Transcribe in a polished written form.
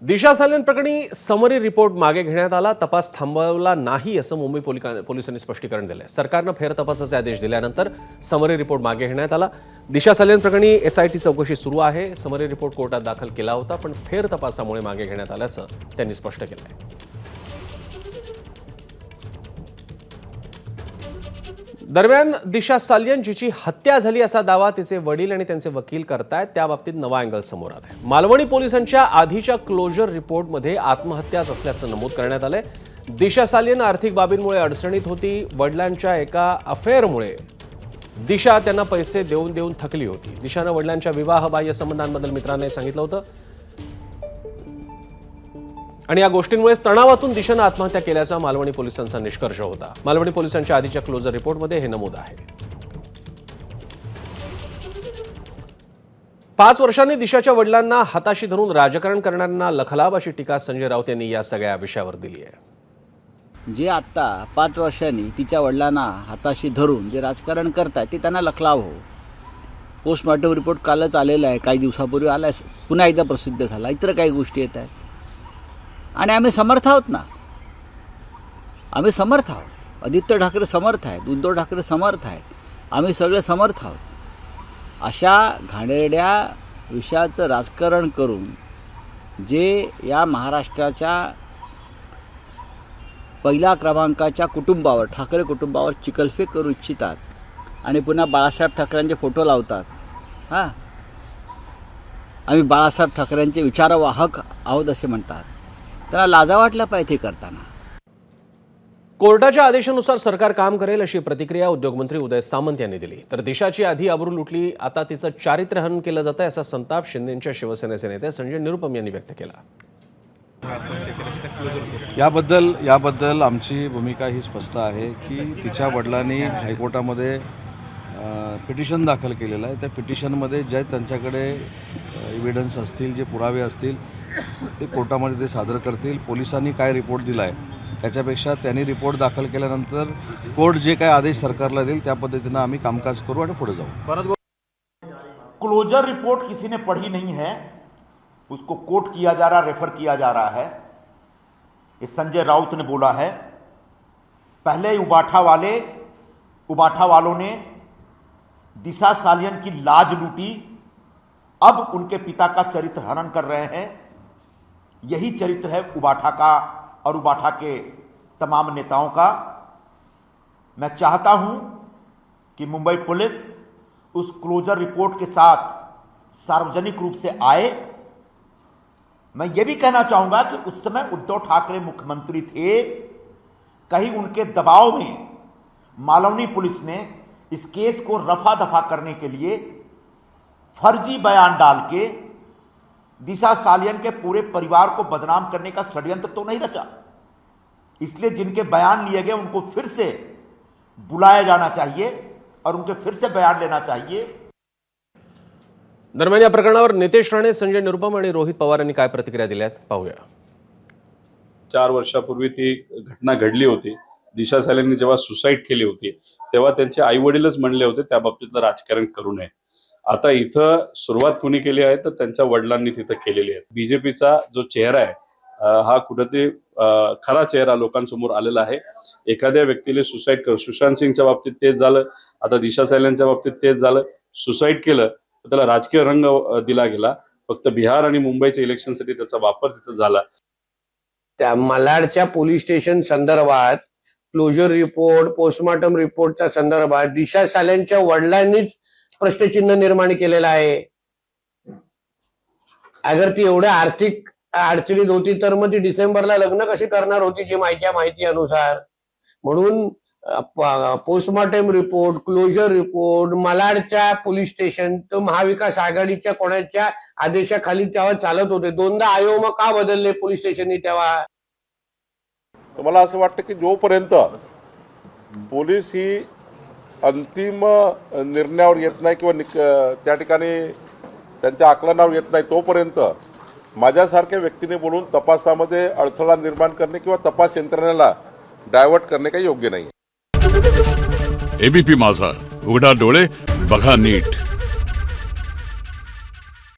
दिशा सालन प्रकरणी summary report मागे घेण्यात आला. तपास थांबवला नाही असं मुंबई पोलिसांनी स्पष्टीकरण दिलंय. सरकारनं फेरतपासाचे आदेश दिल्यानंतर समरी रिपोर्ट मागे घेण्यात आला. दिशा सालन प्रकरणी SIT चौकशी सुरू आहे. समरी रिपोर्ट कोर्टात दाखल केला होता, पण फेरतपासामुळे मागे घेण्यात आल्याचं त्यांनी स्पष्ट केलंय. दरम्यान दिशा साल्यन जिची हत्या झाली असा दावा तिचे वडील आणि त्यांचे वकील करतायत, त्याबाबतीत नवा अँगल समोर आलाय. मालवणी पोलिसांच्या आधीच्या क्लोजर रिपोर्टमध्ये आत्महत्याच असल्याचं नमूद करण्यात आलंय. दिशा साल्यन आर्थिक बाबींमुळे अडचणीत होती. वडिलांच्या एका अफेअरमुळे दिशा त्यांना पैसे देऊन थकली होती. दिशानं वडिलांच्या विवाहबाह्य संबंधांबद्दल मित्रांनी सांगितलं होतं आणि या गोष्टींमुळे तणावातून दिशानं आत्महत्या केल्याचा मालवणी पोलिसांचा निष्कर्ष होता. मालवणी पोलिसांच्या आधीच्या क्लोजर रिपोर्टमध्ये हे नमूद आहे. 5 वर्षांनी दिशाच्या वडिलांना हाताशी धरून राजकारण करणाऱ्यांना लखलाभ अशी टीका संजय राऊत यांनी या सगळ्या विषयावर दिली आहे. जे आता 5 वर्षांनी तिच्या वडिलांना हाताशी धरून जे राजकारण करतायत ते त्यांना लखलाभ हो. पोस्टमॉर्टम रिपोर्ट कालच आलेला आहे, काही दिवसापूर्वी आला, पुन्हा एकदा प्रसिद्ध झाला. इतर काही गोष्टी येत आहेत आणि आम्ही समर्थ आहोत ना. आम्ही समर्थ आहोत. आदित्य ठाकरे समर्थ आहेत, उद्धव ठाकरे समर्थ आहेत, आम्ही सगळे समर्थ आहोत. अशा घाणेरड्या विषयाचं राजकारण करून जे या महाराष्ट्राच्या पहिल्या क्रमांकाच्या कुटुंबावर, ठाकरे कुटुंबावर चिखलफेक करू इच्छितात आणि पुन्हा बाळासाहेब ठाकरेंचे फोटो लावतात. आम्ही बाळासाहेब ठाकरेंचे विचारवाहक आहोत असे म्हणतात. त्यांना लाजा वाटल्या पाहिजे ते करताना. कोर्टाच्या आदेशानुसार सरकार काम करेल अशी प्रतिक्रिया उद्योगमंत्री उदय सामंत यांनी दिली. तर दिशाची आधी आबरू लुटली, आता तिचं चारित्र्यहनन केलं जातं असा संताप शिंदेंच्या शिवसेनेचे नेते संजय निरुपम यांनी व्यक्त केला. याबद्दल आमची भूमिका ही स्पष्ट आहे की तिच्या वडिलांनी हायकोर्टामध्ये पिटिशन दाखल केलेलं आहे. त्या पिटिशनमध्ये जे त्यांच्याकडे एव्हिडन्स असतील, जे पुरावे असतील ते कोर्टामध्ये ते सादर करतील. पोलिसांनी काय रिपोर्ट दिला आहे त्याच्यापेक्षा त्यांनी रिपोर्ट दाखल केल्यानंतर कोर्ट जे काय आदेश सरकारला देईल त्या पद्धतीनं आम्ही कामकाज करू आणि पुढे जाऊ. क्लोजर रिपोर्ट किसी ने पढ़ी नहीं है, उसको कोट किया जा रहा, रेफर किया जा रहा है. ये संजय राउत ने बोला है. पहले उबाठा वालों ने दिशा सालियन की लाज लूटी, अब उनके पिता का चरित्र हनन कर रहे हैं. यही चरित्र है उबाठा का और उबाठा के तमाम नेताओं का. मैं चाहता हूं कि मुंबई पुलिस उस क्लोजर रिपोर्ट के साथ सार्वजनिक रूप से आए. मैं ये भी कहना चाहूंगा कि उस समय उद्धव ठाकरे मुख्यमंत्री थे. कहीं उनके दबाव में मालवनी पुलिस ने इस केस को रफा दफा करने के लिए फर्जी बयान डाल के दिशा सालियन के पूरे परिवार को बदनाम करने का षड्यंत्र तो नहीं रचा. इसलिए जिनके बयान लिए गए उनको फिर से बुलाया जाना चाहिए और उनके फिर से बयान लेना चाहिए. दरम्यान या प्रकरणावर नितेश राणे, संजय निरुपम आणि रोहित पवार यांनी काय प्रतिक्रिया दिल्यात पाहूया. 4 वर्षापूर्वी ती घटना घडली होती. दिशा सालेंनी जेव्हा सुसाईड केली होती तेव्हा त्यांचे आई वडीलच म्हणले होते त्या बाबतीतलं राजकारण करू नये. आता इथं सुरुवात कुणी केली आहे तर त्यांच्या वडिलांनी तिथं केलेली आहे. बीजेपीचा जो चेहरा आहे हा कुठेतरी खरा चेहरा लोकांसमोर आलेला आहे. एखाद्या व्यक्तीने सुसाईड कर, सुशांत सिंगच्या बाबतीत तेच झालं, आता दिशा साल्यांच्या बाबतीत तेच झालं. सुसाईड केलं तर त्याला राजकीय रंग दिला गेला. फक्त बिहार आणि मुंबईच्या इलेक्शनसाठी त्याचा वापर तिथं झाला. त्या मलाडच्या पोलीस स्टेशन संदर्भात क्लोजर रिपोर्ट, पोस्टमॉर्टम रिपोर्टच्या संदर्भात दिशा साल्यांच्या वडिलांनीच प्रश्नचिन्ह निर्माण केलेलं आहे. अगर ती एवढ्या आर्थिक अडचणीत होती तर मग ती डिसेंबरला लग्न कशी करणार होती जी माहिती अनुसार. म्हणून पोस्टमॉर्टम रिपोर्ट, क्लोजर रिपोर्ट, मलाडच्या पोलीस स्टेशन तर महाविकास आघाडीच्या कोणाच्या आदेशाखाली तेव्हा चालत होते. 2दा आयोग का बदलले पोलीस स्टेशननी तेव्हा. तर मला असं वाटतं की जोपर्यंत पोलीस ही अंतिम निर्णयावर येत नाही किंवा त्या ठिकाणी त्यांच्या आकलनावर येत नाही तोपर्यंत माझ्यासारख्या व्यक्तीने बोलून तपासामध्ये अडथळा निर्माण करणे किंवा तपास यंत्रणेला डायव्हर्ट करणे काही योग्य नाही. एबीपी माझा, उघडा डोळे बघा नीट.